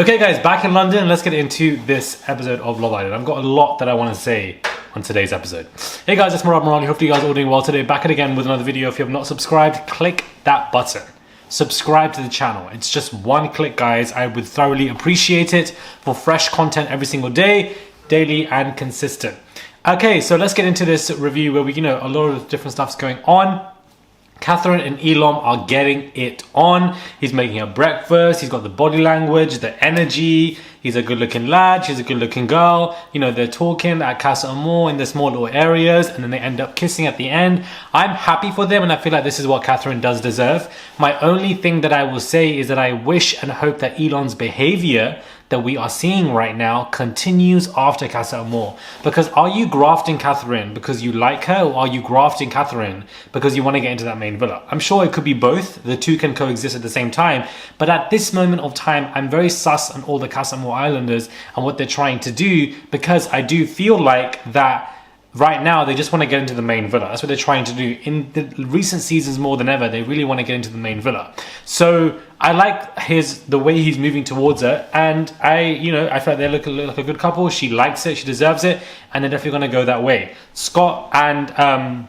Okay guys, back in London, let's get into this episode of Love Island. I've got a lot that I want to say on today's episode. Hey guys, it's Murad Morani. Hopefully you guys are all doing well today. Back again with another video. If you have not subscribed, click that button. Subscribe to the channel. It's just one click, guys. I would thoroughly appreciate it for fresh content every single day, daily and consistent. Okay, so let's get into this review where a lot of different stuff's going on. Catherine and Elon are getting it on. He's making her breakfast. He's got the body language, the energy. He's a good looking lad. She's a good looking girl. They're talking at Casa Amor in the small little areas and then they end up kissing at the end. I'm happy for them and I feel like this is what Catherine does deserve. My only thing that I will say is that I wish and hope that Elon's behavior that we are seeing right now continues after Casa Amor. Because are you grafting Catherine because you like her, or are you grafting Catherine because you want to get into that main villa? I'm sure it could be both. The two can coexist at the same time. But at this moment of time, I'm very sus on all the Casa Amor Islanders and what they're trying to do, because I do feel like that right now they just want to get into the main villa. That's what they're trying to do. In the recent seasons more than ever, they really want to get into the main villa. So I like the way he's moving towards her, and I feel like they look like a good couple. She likes it, she deserves it, and they're definitely going to go that way. Scott and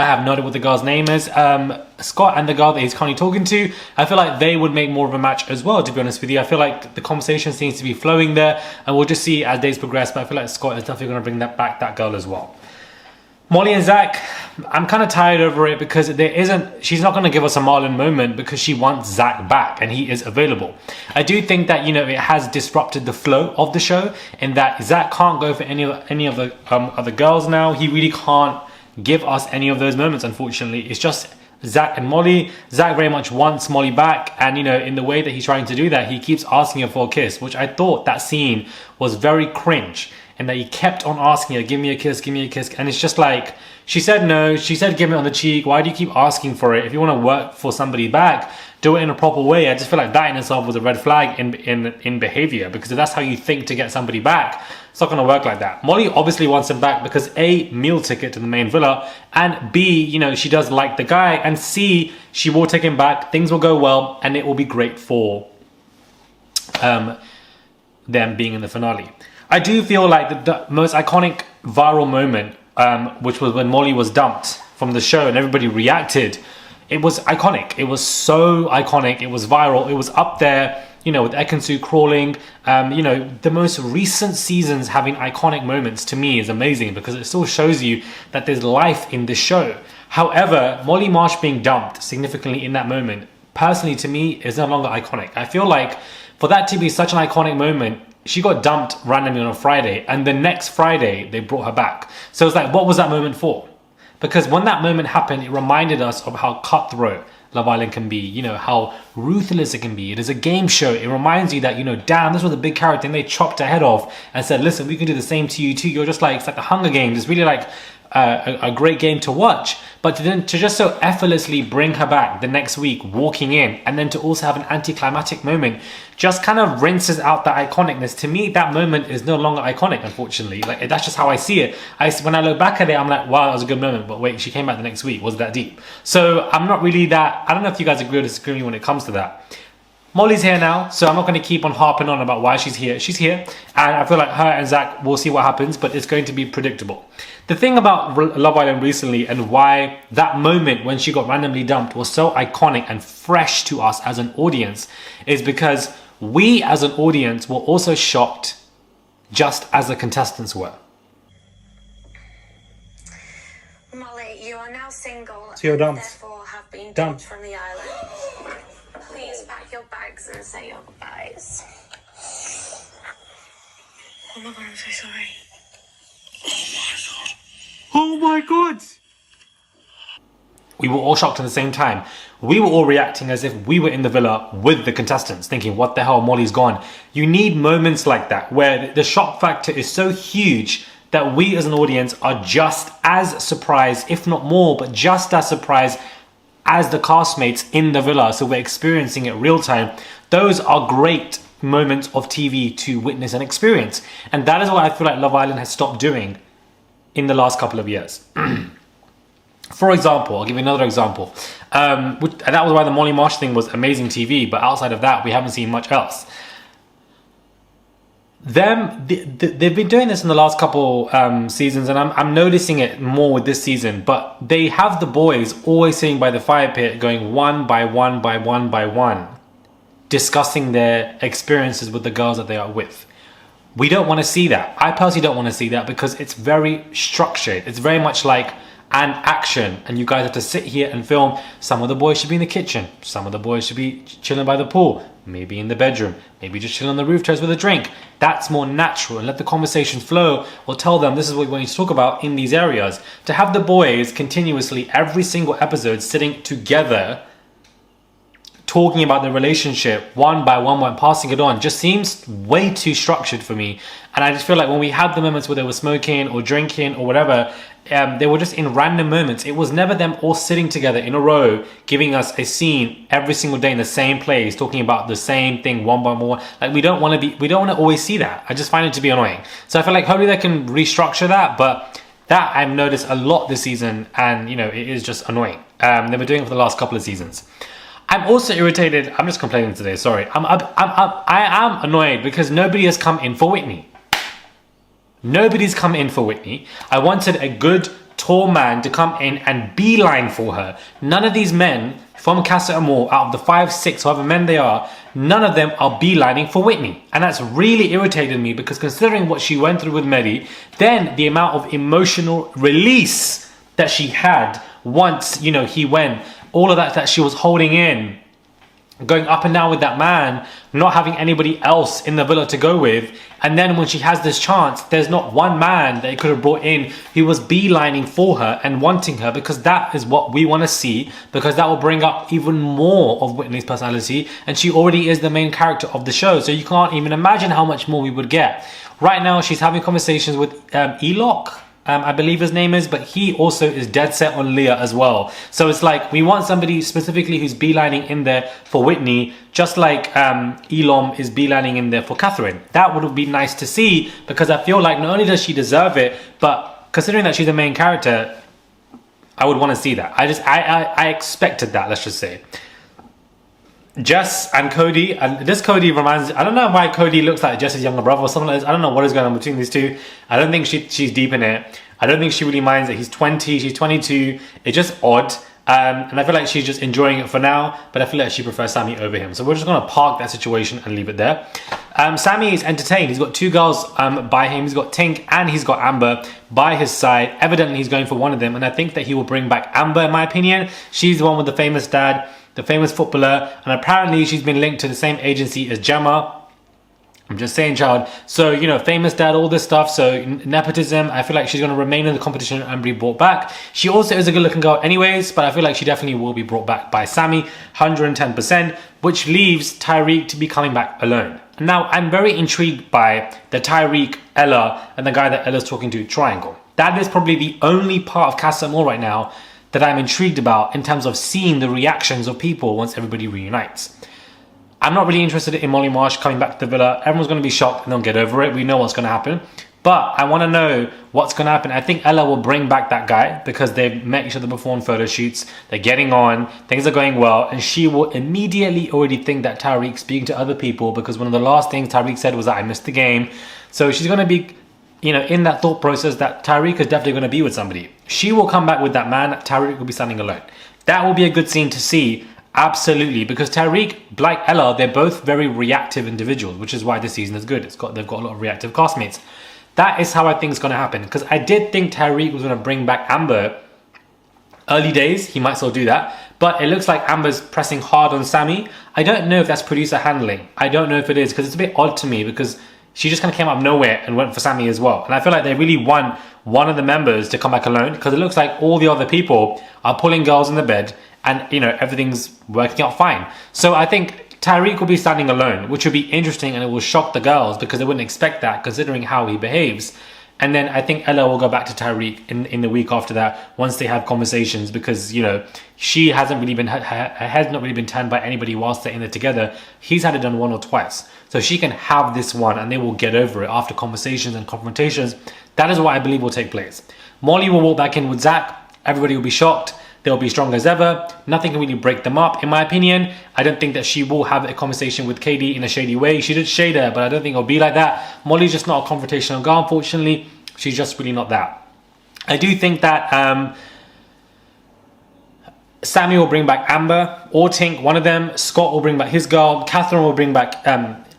I have no idea what the girl's name is. Scott and the girl that he's currently talking to, I feel like they would make more of a match as well, to be honest with you. I feel like the conversation seems to be flowing there, and we'll just see as days progress, but I feel like Scott is definitely going to bring that girl as well. Molly and Zach, I'm kind of tired over it because she's not going to give us a Marlon moment because she wants Zach back and he is available. I do think that, it has disrupted the flow of the show in that Zach can't go for any of the other girls now. He really can't give us any of those moments, unfortunately. It's just Zach and Molly. Zach very much wants Molly back, and in the way that he's trying to do that, he keeps asking her for a kiss, which I thought that scene was very cringe, and that he kept on asking her, give me a kiss, and it's just like, she said no, she said give me on the cheek. Why do you keep asking for it? If you want to work for somebody back, do it in a proper way. I just feel like that in itself was a red flag in behavior, because if that's how you think to get somebody back, it's not going to work like that. Molly obviously wants him back because A, meal ticket to the main villa, and B, she does like the guy, and C, she will take him back, things will go well, and it will be great for them being in the finale. I do feel like the most iconic viral moment, which was when Molly was dumped from the show and everybody reacted. It was iconic. It was so iconic. It was viral. It was up there, with Ekansu crawling. The most recent seasons having iconic moments, to me, is amazing because it still shows you that there's life in this show. However, Molly Marsh being dumped significantly in that moment, personally to me, is no longer iconic. I feel like for that to be such an iconic moment, she got dumped randomly on a Friday, and the next Friday they brought her back. So it's like, what was that moment for? Because when that moment happened, it reminded us of how cutthroat Love Island can be, how ruthless it can be. It is a game show. It reminds you that, damn, this was a big character and they chopped her head off and said, listen, we can do the same to you too. You're just like, it's like the Hunger Games. It's really like a great game to watch. But to just so effortlessly bring her back the next week, walking in, and then to also have an anticlimactic moment, just kind of rinses out that iconicness. To me, that moment is no longer iconic, unfortunately. Like, that's just how I see it. When I look back at it, I'm like, wow, that was a good moment. But wait, she came back the next week. Was it that deep? So I'm not really that. I don't know if you guys agree or disagree when it comes to that. Molly's here now, so I'm not going to keep on harping on about why she's here. She's here, and I feel like her and Zach, we'll see what happens, but it's going to be predictable. The thing about Love Island recently, and why that moment when she got randomly dumped was so iconic and fresh to us as an audience, is because we as an audience were also shocked, just as the contestants were. Molly, you are now single, so you're dumped. Therefore have been dumped from the island. Please pack your bags and say your goodbyes. Oh my god, I'm so sorry. Oh my god! We were all shocked at the same time. We were all reacting as if we were in the villa with the contestants, thinking, what the hell, Molly's gone. You need moments like that, where the shock factor is so huge that we as an audience are just as surprised, if not more, but just as surprised as the castmates in the villa. So we're experiencing it real time. Those are great moments of TV to witness and experience. And that is what I feel like Love Island has stopped doing in the last couple of years. For example, I'll give you another example. And that was why the Molly Marsh thing was amazing TV, but outside of that, we haven't seen much else. they've been doing this in the last couple seasons, and I'm noticing it more with this season. But they have the boys always sitting by the fire pit, going one by one by one by one, discussing their experiences with the girls that they are with. We don't want to see that. I personally don't want to see that because it's very structured. It's very much like an action, and you guys have to sit here and film. Some of the boys should be in the kitchen, some of the boys should be chilling by the pool, maybe in the bedroom, maybe just chilling on the roof terrace with a drink. That's more natural, and let the conversations flow, or tell them this is what we want you to talk about in these areas. To have the boys continuously every single episode sitting together talking about the relationship one by one, passing it on, just seems way too structured for me. And I just feel like when we had the moments where they were smoking or drinking or whatever, they were just in random moments. It was never them all sitting together in a row, giving us a scene every single day in the same place, talking about the same thing one by one. Like we don't want to always see that. I just find it to be annoying. So I feel like hopefully they can restructure that, but that I've noticed a lot this season, and it is just annoying. They've been doing it for the last couple of seasons. I'm also irritated. I'm just complaining today. Sorry. I am annoyed because nobody has come in for Whitney. Nobody's come in for Whitney. I wanted a good, tall man to come in and beeline for her. None of these men from Casa Amor, out of the 5, 6, however men they are, none of them are beelining for Whitney. And that's really irritated me because considering what she went through with Mehdi, then the amount of emotional release that she had once, he went, all of that she was holding in, going up and down with that man, not having anybody else in the villa to go with. And then when she has this chance, there's not one man that it could have brought in who was beelining for her and wanting her, because that is what we want to see, because that will bring up even more of Whitney's personality, and she already is the main character of the show, so you can't even imagine how much more we would get. Right now she's having conversations with Elok, I believe his name is, but he also is dead set on Leah as well. So it's like we want somebody specifically who's beelining in there for Whitney, just like Elom is beelining in there for Catherine. That would be nice to see, because I feel like not only does she deserve it, but considering that she's the main character, I would want to see that. I expected that, let's just say. Jess and Cody, and this Cody reminds, I don't know why Cody looks like Jess's younger brother or something like this. I don't know what is going on between these two. I don't think she's deep in it. I don't think she really minds that he's 20, she's 22. It's just odd. And I feel like she's just enjoying it for now, but I feel like she prefers Sammy over him. So we're just going to park that situation and leave it there. Sammy is entertained. He's got 2 girls by him. He's got Tink and he's got Amber by his side. Evidently he's going for one of them, and I think that he will bring back Amber, in my opinion. She's the one with the famous dad, the famous footballer, and apparently she's been linked to the same agency as Gemma. I'm just saying, child. So, famous dad, all this stuff. So, nepotism. I feel like she's going to remain in the competition and be brought back. She also is a good looking girl anyways, but I feel like she definitely will be brought back by Sammy, 110%, which leaves Tyreek to be coming back alone. Now, I'm very intrigued by the Tyreek, Ella, and the guy that Ella's talking to triangle. That is probably the only part of Casa Amor right now that I'm intrigued about in terms of seeing the reactions of people once everybody reunites. I'm not really interested in Molly Marsh coming back to the villa. Everyone's going to be shocked and they'll get over it. We know what's going to happen. But I want to know what's going to happen. I think Ella will bring back that guy because they've met each other before on photo shoots. They're getting on. Things are going well. And she will immediately already think that Tyreek's speaking to other people, because one of the last things Tyreek said was that I missed the game. So she's going to be, in that thought process that Tyreek is definitely going to be with somebody. She will come back with that man. Tyreek will be standing alone. That will be a good scene to see. Absolutely, because Tyreek, like Ella, they're both very reactive individuals, which is why this season is good. They've got a lot of reactive castmates. That is how I think it's going to happen, because I did think Tyreek was going to bring back Amber. Early days, he might still do that, but it looks like Amber's pressing hard on Sammy. I don't know if that's producer handling. I don't know if it is, because it's a bit odd to me, because she just kind of came out of nowhere and went for Sammy as well. And I feel like they really want one of the members to come back alone, because it looks like all the other people are pulling girls in the bed, and everything's working out fine. So I think Tyreek will be standing alone, which will be interesting, and it will shock the girls because they wouldn't expect that considering how he behaves. And then I think Ella will go back to Tyreek in the week after that, once they have conversations, because she hasn't really been, her head's not really been turned by anybody whilst they're in there together. He's had it done 1 or twice, so she can have this one and they will get over it after conversations and confrontations. That is what I believe will take place. Molly will walk back in with Zach. Everybody will be shocked. they'll be strong as ever. Nothing can really break them up, in my opinion. I don't think that she will have a conversation with Katie in a shady way. She did shade her, but I don't think it'll be like that. Molly's just not a confrontational girl, unfortunately. She's just really not that. I do think that Sammy will bring back Amber or Tink, one of them. Scott will bring back his girl. Catherine will bring back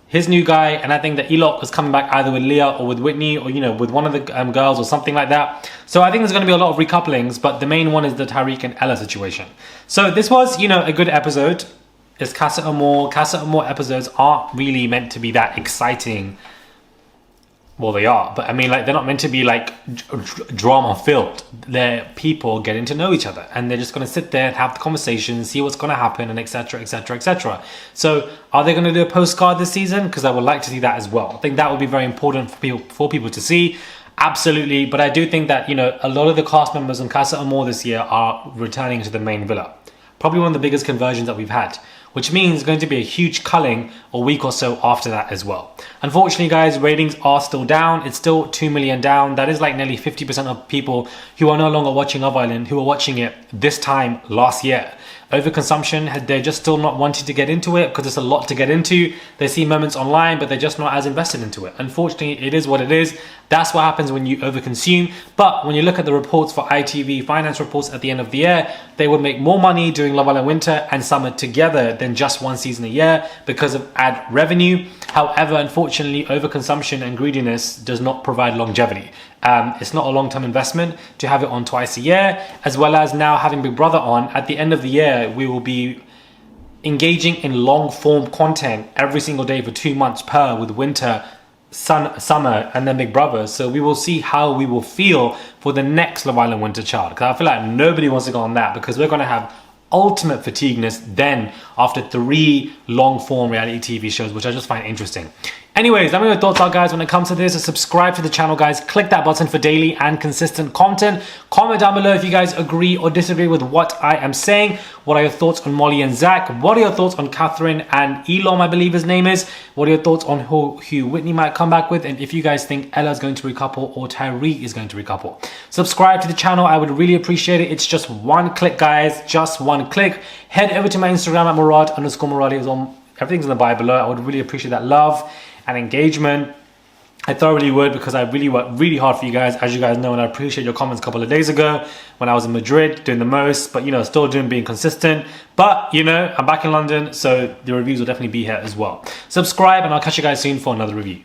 his new guy. And I think that Elok is coming back either with Leah or with Whitney, or, you know, with one of the girls or something like that. So I think there's going to be a lot of recouplings, but the main one is the Tariq and Ella situation. So this was, you know, a good episode. It's Casa Amor. Casa Amor episodes aren't really meant to be that exciting. Well, they are, but I mean, like, they're not meant to be like drama filled. They're people getting to know each other, and they're just going to sit there and have the conversation, see what's going to happen, and etc, etc, etc. So are they going to do a postcard this season? Because I would like to see that as well. I think that would be very important for people to see. Absolutely. But I do think that, you know, a lot of the cast members on Casa Amor this year are returning to the main villa. Probably one of the biggest conversions that we've had, which means it's going to be a huge culling a week or so after that as well. Unfortunately, guys, ratings are still down. It's still 2 million down. That is like nearly 50% of people who are no longer watching Love Island, who were watching it this time last year. Overconsumption, they're just still not wanting to get into it because it's a lot to get into. They see moments online, but they're just not as invested into it. Unfortunately, it is what it is. That's what happens when you overconsume. But when you look at the reports for ITV finance reports at the end of the year, they would make more money doing Love Island Winter and Summer together than just one season a year because of ad revenue. However, unfortunately, overconsumption and greediness does not provide longevity. It's not a long-term investment to have it on twice a year, as well as now having Big Brother on. At the end of the year, we will be engaging in long-form content every single day for 2 months per, with winter, summer, and then Big Brother. So we will see how we will feel for the next Love Island Winter Child, because I feel like nobody wants to go on that, because we're going to have ultimate fatigueness then after 3 long-form reality TV shows, which I just find interesting. Anyways, let me know your thoughts are, guys, when it comes to this. So subscribe to the channel, guys. Click that button for daily and consistent content. Comment down below if you guys agree or disagree with what I am saying. What are your thoughts on Molly and Zach? What are your thoughts on Catherine and Elom, I believe his name is? What are your thoughts on who Whitney might come back with? And if you guys think Ella is going to recouple or Tyree is going to recouple. Subscribe to the channel. I would really appreciate it. It's just one click, guys. Just one click. Head over to my Instagram at Murad_Muradi. Everything's in the bio below. I would really appreciate that love and engagement. I thoroughly would, because I really worked really hard for you guys, as you guys know, and I appreciate your comments a couple of days ago when I was in Madrid doing the most, but, you know, still being consistent. But, you know, I'm back in London, so the reviews will definitely be here as well. Subscribe, and I'll catch you guys soon for another review.